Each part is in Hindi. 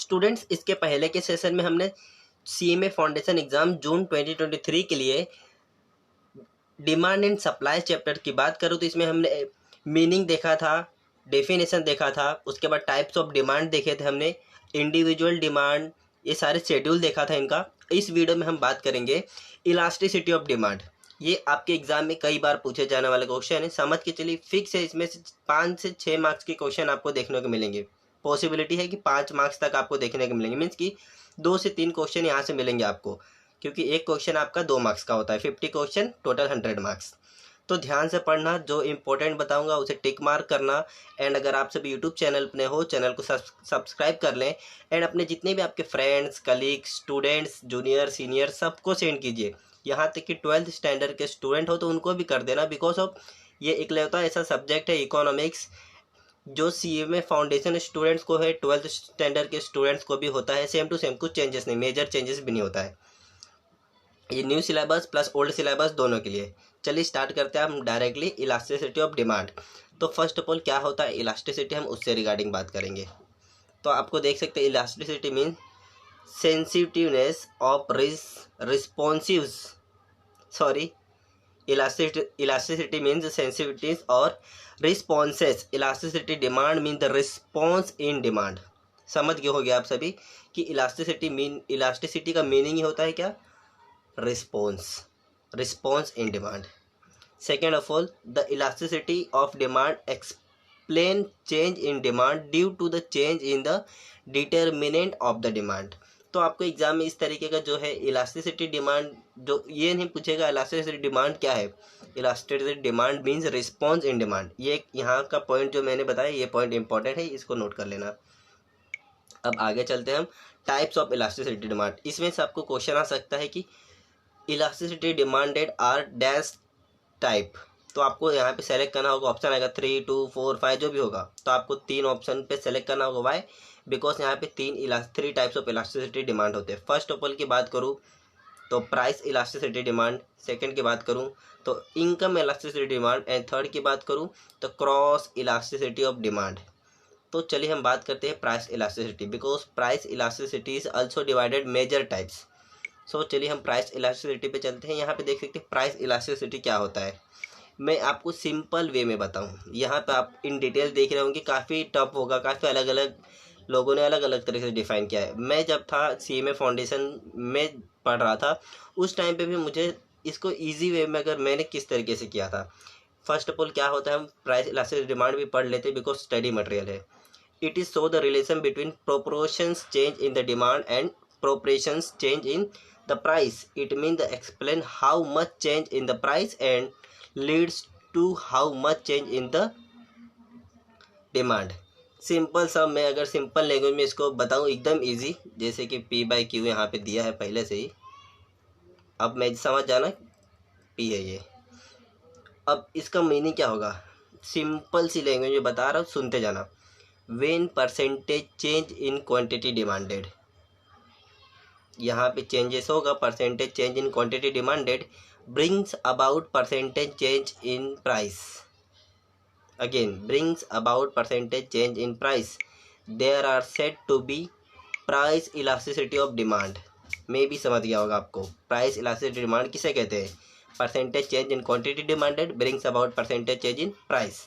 स्टूडेंट्स, इसके पहले के सेशन में हमने CMA फाउंडेशन एग्ज़ाम जून 2023 के लिए डिमांड एंड सप्लाई चैप्टर की बात करूँ तो इसमें हमने मीनिंग देखा था, डेफिनेशन देखा था, उसके बाद टाइप्स ऑफ डिमांड देखे थे हमने, इंडिविजुअल डिमांड, ये सारे शेड्यूल देखा था इनका। इस वीडियो में हम बात करेंगे इलास्टिसिटी ऑफ डिमांड। ये आपके एग्जाम में कई बार पूछे जाने वाले क्वेश्चन है, समझ के चलिए फिक्स है, इसमें से 5 से 6 मार्क्स के क्वेश्चन आपको देखने को मिलेंगे। पॉसिबिलिटी है कि 5 मार्क्स तक आपको देखने को मिलेंगे, मीन्स कि 2 से 3 क्वेश्चन यहाँ से मिलेंगे आपको, क्योंकि एक क्वेश्चन आपका 2 मार्क्स का होता है। 50 क्वेश्चन, टोटल 100 मार्क्स। तो ध्यान से पढ़ना, जो इंपॉर्टेंट बताऊंगा उसे टिक मार्क करना। एंड अगर आप सभी यूट्यूब चैनल पर हो, चैनल को सब्सक्राइब कर लें। एंड अपने जितने भी आपके friends, colleagues, students, junior, senior सबको सेंड कीजिए। यहाँ तक कि 12th स्टैंडर्ड के स्टूडेंट हो तो उनको भी कर देना, बिकॉज ऑफ ये एक लेता ऐसा सब्जेक्ट है इकोनॉमिक्स जो CMA फाउंडेशन स्टूडेंट्स को है, 12th स्टैंडर्ड के स्टूडेंट्स को भी होता है। सेम टू सेम, कुछ चेंजेस नहीं, मेजर चेंजेस भी नहीं होता है। ये new syllabus plus old syllabus दोनों के लिए। चलिए स्टार्ट करते हैं हम डायरेक्टली इलास्टिसिटी ऑफ डिमांड। तो फर्स्ट ऑफ ऑल क्या होता है इलास्टिसिटी, हम उससे रिगार्डिंग बात करेंगे। तो आपको देख सकते हैं elasticity mean sensitiveness of elasticity means sensitivities or responses. Elasticity demand mean the response in demand. समझ गए हो गया आप सभी कि इलास्टिसिटी का मीनिंग ही होता है क्या, response in demand. Second of all, the elasticity of demand explain change in demand due to the change in the determinant of the demand. तो आपको एग्जाम में इस तरीके का जो है इलास्टिसिटी डिमांड, जो ये नहीं पूछेगा इलास्टिसिटी डिमांड क्या है। Elasticity demand means response in demand. ये यहाँ का पॉइंट जो मैंने बताया, ये पॉइंट इंपॉर्टेंट है, इसको नोट कर लेना। अब आगे चलते हैं हम टाइप्स ऑफ इलास्टिसिटी डिमांड। इसमें से आपको क्वेश्चन आ सकता है कि elasticity demanded are dash type. तो आपको यहाँ पे सेलेक्ट करना होगा, ऑप्शन आएगा 3, 2, 4, 5 जो भी होगा। तो आपको 3 ऑप्शन पे सेलेक्ट करना होगा। वाई? बिकॉज यहाँ पे 3 टाइप्स ऑफ इलास्टिसिटी डिमांड होते हैं। फर्स्ट ऑफ ऑल की बात करूँ तो प्राइस इलास्टिसिटी डिमांड, सेकंड की बात करूँ तो income elasticity demand, and third की बात करूँ तो क्रॉस इलास्टिसिटी ऑफ डिमांड। तो चलिए हम बात करते हैं price elasticity, because price elasticity is also divided major types. So चलिए हम प्राइस इलास्टिसिटी पे चलते हैं। यहाँ पे देख सकते हैं प्राइस इलास्टिसिटी क्या होता है। मैं आपको सिंपल वे में बताऊँ, यहाँ पे आप इन डिटेल देख रहे होंगे, काफ़ी टफ होगा, काफ़ी अलग अलग लोगों ने अलग अलग तरीके से डिफाइन किया है। मैं जब था CMA फाउंडेशन में पढ़ रहा था, उस टाइम पे भी मुझे इसको इजी वे में अगर मैंने किस तरीके से किया था। फर्स्ट ऑफ ऑल क्या होता है, हम प्राइस इलास्टिसिटी डिमांड भी पढ़ लेते बिकॉज स्टडी मटेरियल है। It is show the relation between proportions change in the demand and proportions change in the price. It mean the explain how much change in the price and leads to how much change in the demand. Simple सा, मैं अगर सिंपल लैंग्वेज में इसको बताऊं एकदम इजी, जैसे कि P/Q यहाँ पे दिया है पहले से ही। अब मैं समझ जाना P है ये। अब इसका मीनिंग क्या होगा, सिंपल सी लैंग्वेज में बता रहा हूँ, सुनते जाना। When percentage change in quantity demanded, यहाँ पे चेंजेस होगा, percentage change in quantity demanded brings about percentage change in price. Again, brings about percentage change in price. There are said to be price elasticity of demand. में भी समझ गया होगा आपको, प्राइस इलास्टिसिटी डिमांड किसे कहते हैं। Percentage change in quantity demanded brings about percentage change in price.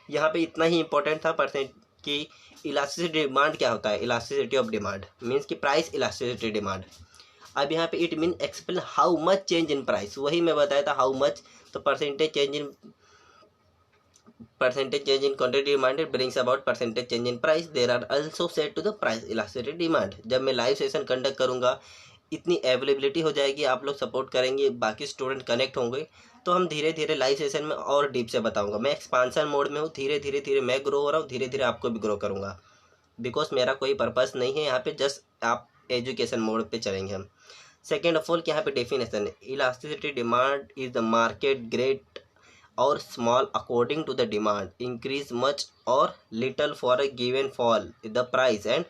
यहाँ पे इतना ही इंपॉर्टेंट था परसेंट की इलास्टिसिटी डिमांड क्या होता है। इलास्टिसिटी ऑफ डिमांड मीन्स की प्राइस इलास्टिसिटी डिमांड। अब यहाँ पे it mean explain how much change in price, वही मैं बताया था हाउ मच। तो percentage change in quantity demanded brings about percentage change in price. There are also said to the price elasticity demand. जब मैं लाइव सेशन कंडक्ट करूँगा, इतनी अवेलेबिलिटी हो जाएगी, आप लोग सपोर्ट करेंगे, बाकी स्टूडेंट कनेक्ट होंगे, तो हम धीरे धीरे लाइव सेशन में और डीप से बताऊँगा। मैं एक्सपांसन मोड में हूँ, धीरे धीरे मैं ग्रो हो रहा हूँ, धीरे धीरे आपको भी ग्रो करूँगा, बिकॉज मेरा कोई पर्पस नहीं है यहाँ पे, जस्ट आप एजुकेशन मोड पे चलेंगे हम। सेकेंड ऑफ ऑल यहाँ पे डेफिनेशन है, elasticity demand is the market great or small according to the demand, increase much or little for a given fall in the price and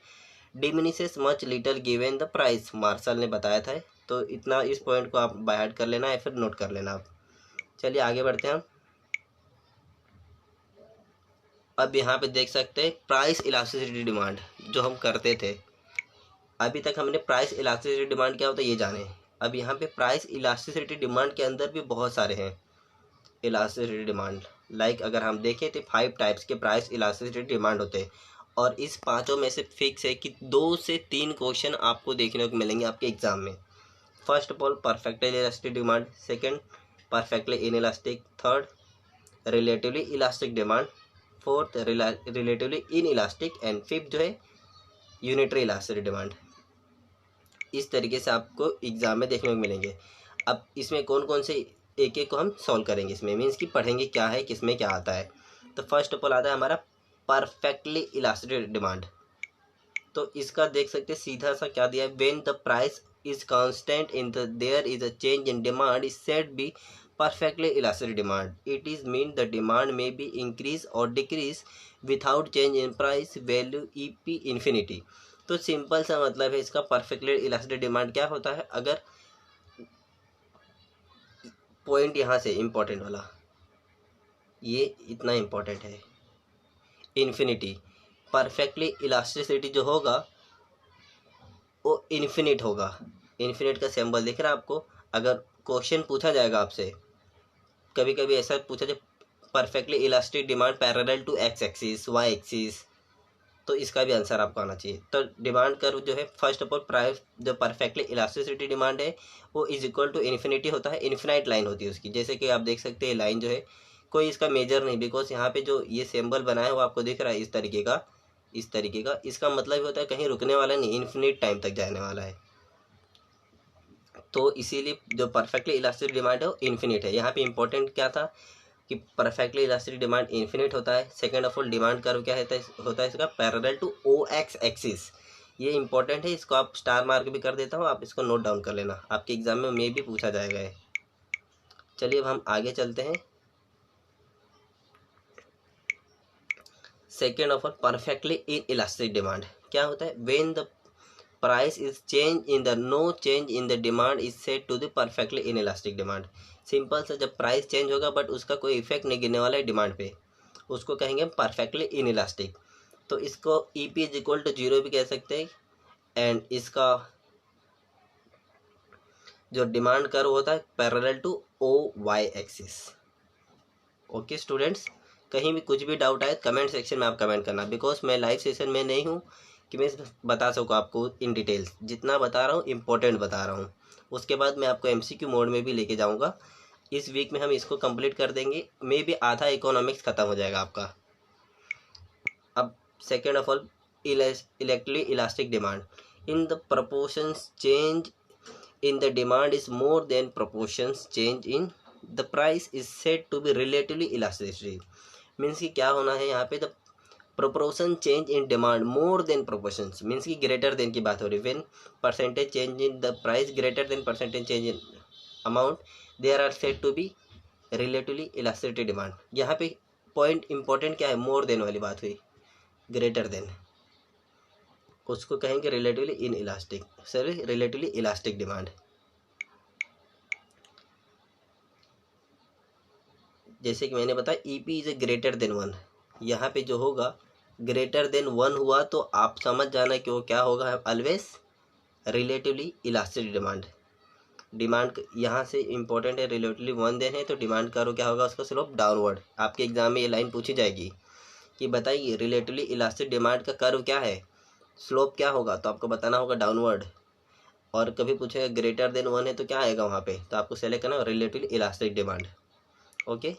diminishes much little given the price। Marshall ने बताया था। तो इतना इस पॉइंट को आप बाय हार्ट कर लेना है, फिर नोट कर लेना आप। चलिए आगे बढ़ते हैं हम। अब यहाँ पे देख सकते हैं प्राइस इलास्टिसिटी डिमांड जो हम करते थे, अभी तक हमने प्राइस इलास्टिसिटी डिमांड क्या होता है ये जाने। अब यहाँ पे प्राइस इलास्टिसिटी डिमांड के अंदर भी बहुत सारे हैं इलास्टिसिटी डिमांड। लाइक अगर हम देखें तो 5 टाइप्स के प्राइस इलास्टिसिटी डिमांड होते हैं, और इस पांचों में से फिक्स है कि 2 से 3 क्वेश्चन आपको देखने को मिलेंगे आपके एग्जाम में। First of all perfectly elastic demand, second perfectly inelastic, third relatively elastic demand, fourth relatively inelastic, and fifth जो है यूनिटरी इलास्टिक डिमांड। इस तरीके से आपको एग्जाम में देखने को मिलेंगे। अब इसमें कौन कौन से एक एक को हम सॉल्व करेंगे, इसमें मीन्स कि पढ़ेंगे क्या है, किसमें क्या आता है। तो फर्स्ट ऑफ ऑल आता है हमारा परफेक्टली इलास्टिक डिमांड। तो इसका देख सकते हैं सीधा सा क्या दिया है, when the price is constant in the there is a change in demand is said be perfectly elastic demand. It is mean the demand may be increase or decrease without change in price value EP infinity. तो सिंपल सा मतलब है इसका परफेक्टली इलास्टिक डिमांड क्या होता है। अगर पॉइंट यहाँ से इम्पोर्टेंट वाला, ये इतना इम्पोर्टेंट है, इन्फिनिटी। परफेक्टली इलास्टिसिटी जो होगा वो इन्फिनिट होगा। इन्फिनिट का सिंबल दिख रहा है आपको। अगर क्वेश्चन पूछा जाएगा आपसे, कभी कभी ऐसा पूछा जाए perfectly elastic demand parallel to x axis y axis, तो इसका भी आंसर आपको आना चाहिए। तो डिमांड कर्व जो है फर्स्ट ऑफ ऑल प्राइस जो परफेक्टली इलास्टिसिटी डिमांड है वो इज इक्वल टू इन्फिनिटी होता है, इन्फिनाइट लाइन होती है उसकी। जैसे कि आप देख सकते हैं लाइन जो है कोई इसका मेजर नहीं, बिकॉज यहाँ पे जो ये सिंबल बना है वो आपको दिख रहा है इस तरीके का, इस तरीके का। इसका मतलब होता है कहीं रुकने वाला नहीं, इन्फिनिट टाइम तक जाने वाला है। तो इसीलिए जो परफेक्टली इलास्टिक डिमांड है वो इन्फिनिट है। यहाँ पे इंपॉर्टेंट क्या था कि परफेक्टली इलास्टिक डिमांड इन्फिनिट होता है। Second of all demand curve क्या होता है इसका parallel to O X axis. ये इंपॉर्टेंट है, इसको आप स्टार मार्क भी कर देता हूँ, आप इसको नोट डाउन कर लेना, आपके एग्जाम में भी पूछा जाएगा है। चलिए अब हम आगे चलते हैं। Second of all perfectly in elastic demand क्या होता है, when the price is change in the no change in the demand is set to the perfectly inelastic demand. Simple सा जब प्राइस चेंज होगा बट उसका कोई इफेक्ट नहीं गिरने वाला है डिमांड पे, उसको कहेंगे परफेक्टली इनइलास्टिक। तो इसको EP इज इक्वल टू 0 भी कह सकते हैं। एंड इसका जो डिमांड कर्व होता है parallel to OY axis. Okay students, कहीं भी कुछ भी डाउट आए कमेंट सेक्शन में आप कमेंट करना, बिकॉज मैं लाइव सेशन में नहीं हूँ कि मैं बता सकूँ आपको इन डिटेल्स। जितना बता रहा हूँ इम्पोर्टेंट बता रहा हूँ। उसके बाद मैं आपको MCQ मोड में भी लेके जाऊँगा। इस वीक में हम इसको कंप्लीट कर देंगे, मे भी आधा इकोनॉमिक्स खत्म हो जाएगा आपका। अब second of all electrically elastic demand, in the proportions change in the demand is more than proportions change in the price is said to be relatively elasticity. Means कि क्या होना है यहाँ पे, the proportion change in demand more than proportion, means की ग्रेटर देन की बात हो रही है। When percentage change in the price greater than percentage change in amount there are said to be relatively elasticity demand. यहाँ पे पॉइंट इंपॉर्टेंट क्या है, मोर देन वाली बात हुई, ग्रेटर देन उसको कहेंगे relatively in elastic, sorry relatively elastic demand. जैसे कि मैंने बताया EP is a greater than 1, यहाँ पे जो होगा ग्रेटर देन 1 हुआ तो आप समझ जाना कि वो क्या होगा, always relatively elastic demand. Demand यहाँ से इंपॉर्टेंट है, रिलेटिवली 1 देन है तो डिमांड करो क्या होगा, उसका स्लोप डाउनवर्ड। आपके एग्जाम में ये लाइन पूछी जाएगी कि बताइए रिलेटिवली इलास्टिक डिमांड का कर्व क्या है, स्लोप क्या होगा, तो आपको बताना होगा डाउनवर्ड। और कभी पूछेगा ग्रेटर देन 1 है तो क्या आएगा वहाँ पे, तो आपको सेलेक्ट करना relatively elastic demand. Okay,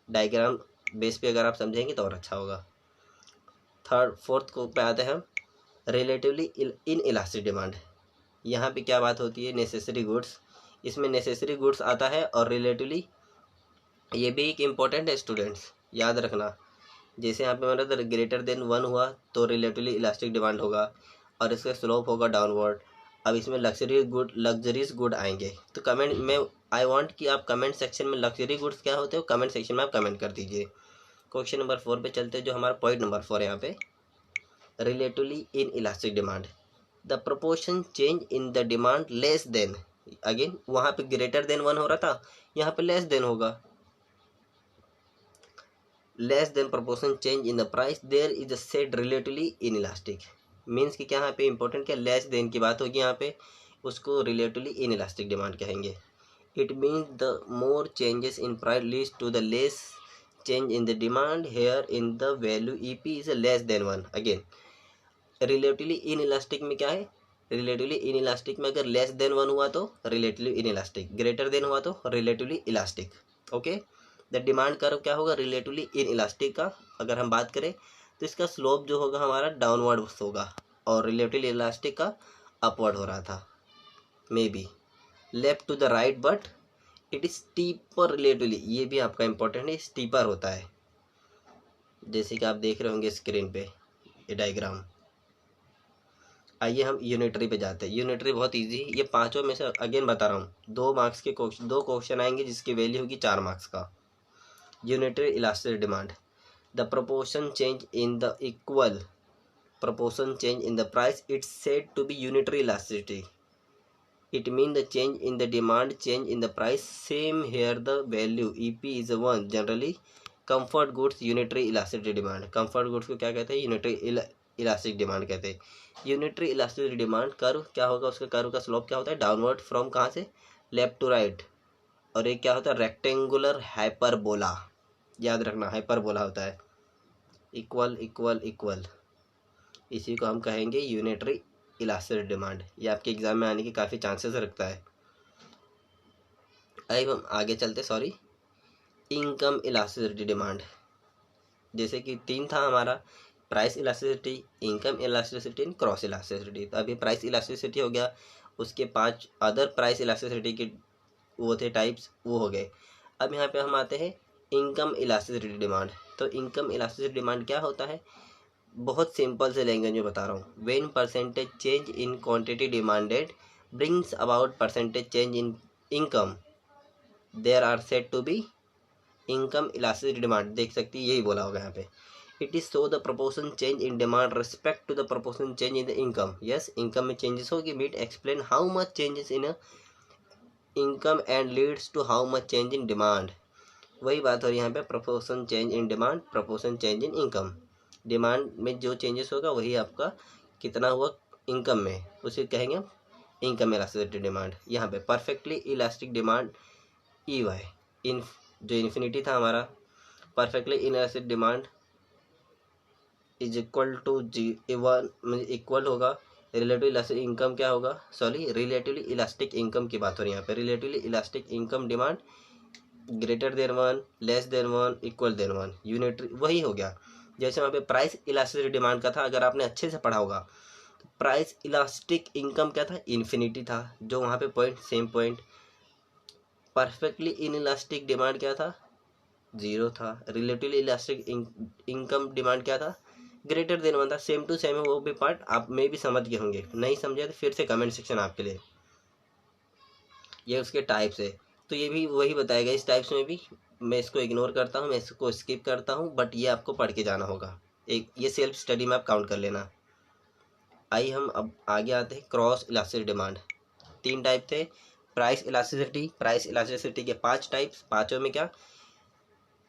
diagram base पे अगर आप समझेंगे तो और अच्छा होगा। फोर्थ को पे आते हैं हम, रिलेटिवली इन इलास्टिक डिमांड। यहाँ पे क्या बात होती है, नेसेसरी गुड्स, इसमें नेसेसरी गुड्स आता है और रिलेटिवली ये भी एक इम्पॉर्टेंट है स्टूडेंट्स, याद रखना। जैसे यहाँ पे मैंने तो ग्रेटर देन 1 हुआ तो रिलेटिवली इलास्टिक डिमांड होगा और इसका स्लोप होगा डाउनवर्ड। अब इसमें लग्जरीज गुड आएंगे, तो कमेंट में आई वांट कि आप कमेंट सेक्शन में लग्जरी गुड्स क्या होते हो कमेंट सेक्शन में आप कमेंट कर दीजिए। क्वेश्चन नंबर 4 पे चलते हैं, जो हमारा पॉइंट नंबर 4 है यहाँ पे, relatively inelastic demand, the proportion change in the demand less than, again वहाँ पे ग्रेटर देन 1 हो रहा था, यहाँ पे लेस देन होगा, less than proportion change in the price there is a said relatively inelastic. मीन्स कि क्या यहाँ पे इंपॉर्टेंट क्या लेस देन की बात होगी यहाँ पे, उसको रिलेटिवली इन इलास्टिक डिमांड कहेंगे। It means the more changes in price leads to the less change in the demand here in the value E P is less than 1। Again relatively inelastic में क्या है, रिलेटिवली इन इलास्टिक में अगर लेस देन 1 हुआ तो relatively in elastic, greater than हुआ तो relatively elastic. Okay, the demand curve क्या होगा रिलेटिवली इन इलास्टिक का, अगर हम बात करें तो इसका स्लोप जो होगा हमारा डाउनवर्ड होगा और रिलेटिवली इलास्टिक का अपवर्ड हो रहा था, maybe left to the right but it is steeper relatively, ये भी आपका इंपॉर्टेंट है, स्टीपर होता है जैसे कि आप देख रहे होंगे स्क्रीन पे ये डायग्राम। आइए हम यूनिटरी पे जाते हैं। यूनिटरी बहुत इजी है, ये पांचों में से अगेन बता रहा हूँ 2 मार्क्स के क्वेश्चन, 2 क्वेश्चन आएंगे जिसकी वैल्यू होगी 4 मार्क्स का। Unitary elastic demand, the proportion change in the equal proportion change in the price, it's said to be unitary elasticity. It means the change in the demand change in the price, same here the value EP is 1। generally comfort goods unitary elasticity demand, comfort goods को क्या कहते हैं unitary elastic demand कहते हैं। unitary elasticity demand कर्व क्या होगा, उसका कर्व का स्लोप क्या होता है डाउनवर्ड फ्रॉम कहाँ से लेफ्ट टू राइट, और एक क्या होता है रेक्टेंगुलर हाइपरबोला, याद रखना हाइपरबोला होता है, इक्वल इक्वल इक्वल, इसी को हम कहेंगे यूनिटरी इलास्टिक डिमांड। ये आपके एग्जाम में आने के काफ़ी चांसेस रखता है। अब हम आगे चलते, सॉरी, इनकम इलास्टिसिटी डिमांड, जैसे कि 3 था हमारा price elasticity, income elasticity, cross elasticity. तो अभी प्राइस इलास्टिसिटी हो गया, उसके 5 अदर प्राइस इलास्टिसिटी के वो थे टाइप्स, वो हो गए। अब यहाँ पे हम आते हैं इनकम इलास्टिसिटी डिमांड। तो इनकम इलास्टिसिटी डिमांड क्या होता है, बहुत सिंपल से लैंग्वेज में बता रहा हूँ। When percentage change in quantity demanded brings about percentage change in income, there are said to be income elasticity demand. देख सकती है, यही बोला होगा यहाँ पे। It is so the proportion change in demand respect to the proportion change in the income. Yes, income में चेंजेस होगी, meet explain how much changes in income and leads to how much change in demand. वही बात हो रही है यहाँ पे, proportion change in demand, proportion change in income. Demand में जो चेंजेस होगा वही आपका कितना हुआ इनकम में, उसे कहेंगे इनकम इलास्टिसिटी डिमांड। यहाँ पे perfectly elastic demand E Y, इन जो इन्फिनिटी था हमारा, perfectly elastic demand is equal to जी1, इक्वल होगा रिलेटिव इलास्टिक इनकम, क्या होगा सॉरी रिलेटिवली इलास्टिक इनकम की बात हो रही है यहाँ पे। Relatively elastic income demand greater than 1, less than 1, equal than 1, unitary वही हो गया। जैसे वहाँ पे प्राइस इलास्टिसिटी डिमांड का था, अगर आपने अच्छे से पढ़ा होगा तो प्राइस इलास्टिक इनकम क्या था इन्फिनिटी था, जो वहाँ पे point same point. Perfectly in elastic demand क्या था 0 था। रिलेटिवली इलास्टिक इनकम डिमांड क्या था ग्रेटर देन 1 था। सेम टू सेम है, वो भी पार्ट आप में भी समझ गए होंगे, नहीं समझे तो फिर से कमेंट सेक्शन आपके लिए। ये उसके टाइप्स है, तो ये भी वही बताएगा इस टाइप्स में भी। मैं इसको इग्नोर करता हूँ, मैं इसको स्किप करता हूँ, बट ये आपको पढ़ के जाना होगा, एक ये सेल्फ स्टडी में आप काउंट कर लेना। आइए हम अब आगे आते हैं क्रॉस इलास्टिसिटी डिमांड। 3 टाइप थे, प्राइस इलास्टिसिटी, प्राइस इलास्टिसिटी के 5 टाइप्स, पाँचों में क्या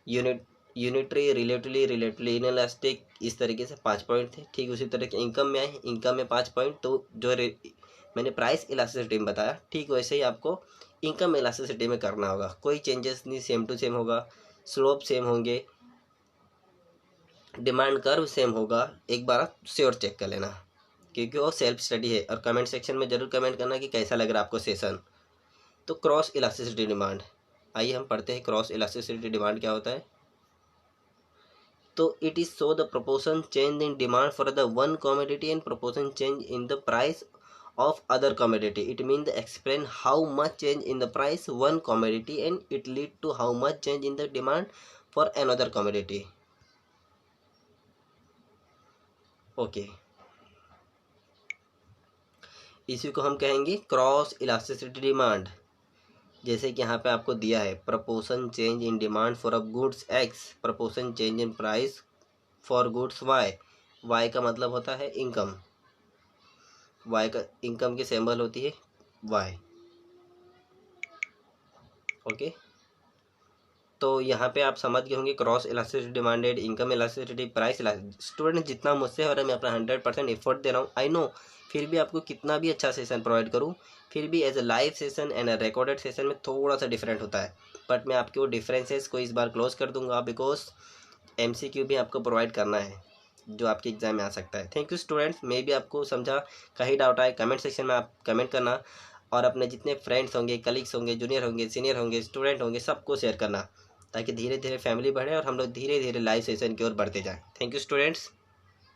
यूनिटरी, रिलेटिवली इन इलास्टिक, इस तरीके से 5 पॉइंट थे। ठीक उसी तरह के इनकम में आए, इनकम में 5 पॉइंट, तो जो मैंने प्राइस इलास्टिसिटी में बताया ठीक वैसे ही आपको इनकम इलास्टिसिटी में करना होगा। कोई चेंजेस नहीं, सेम टू सेम होगा, स्लोप सेम होंगे, डिमांड कर्व सेम होगा। एक बार आप श्योर चेक कर लेना, क्योंकि वो सेल्फ स्टडी है। और कमेंट सेक्शन में जरूर कमेंट करना कि कैसा लग रहा है आपको सेशन। तो क्रॉस इलास्टिसिटी डिमांड, आइए हम पढ़ते हैं क्रॉस इलास्टिसिटी डिमांड क्या होता है। तो it is so the proportion change in demand for the one commodity and proportion change in the price of other commodity. It means explain how much change in the price one commodity and it lead to how much change in the demand for another commodity. Okay, इसी को हम कहेंगे क्रॉस इलास्टिसिटी डिमांड। जैसे कि यहाँ पे आपको दिया है proportion change in demand for a goods X, proportion change in price for goods Y. Y का मतलब होता है इनकम, वाई का इनकम की सिंबल होती है वाई। ओके, तो यहाँ पे आप समझ गए होंगे cross elasticity demanded, income elasticity, price elasticity. Student जितना मुझसे हो रहा है मैं अपना 100% एफर्ट दे रहा हूँ, आई नो। फिर भी आपको कितना भी अच्छा सेशन प्रोवाइड करूँ, फिर भी as a live session and a recorded session में थोड़ा सा डिफरेंट होता है। बट मैं आपके वो डिफरेंसेस को इस बार क्लोज कर दूंगा, बिकॉज MCQ भी आपको प्रोवाइड करना है जो आपके एग्जाम में आ सकता है। थैंक यू स्टूडेंट्स, मे भी आपको समझा, कहीं डाउट आए कमेंट सेक्शन में आप कमेंट करना, और अपने जितने फ्रेंड्स होंगे, कलीग्स होंगे, जूनियर होंगे, सीनियर होंगे, स्टूडेंट होंगे, सबको शेयर करना, ताकि धीरे धीरे फैमिली बढ़े और हम लोग धीरे धीरे लाइव सेशन की ओर बढ़ते जाएं। Thank you students.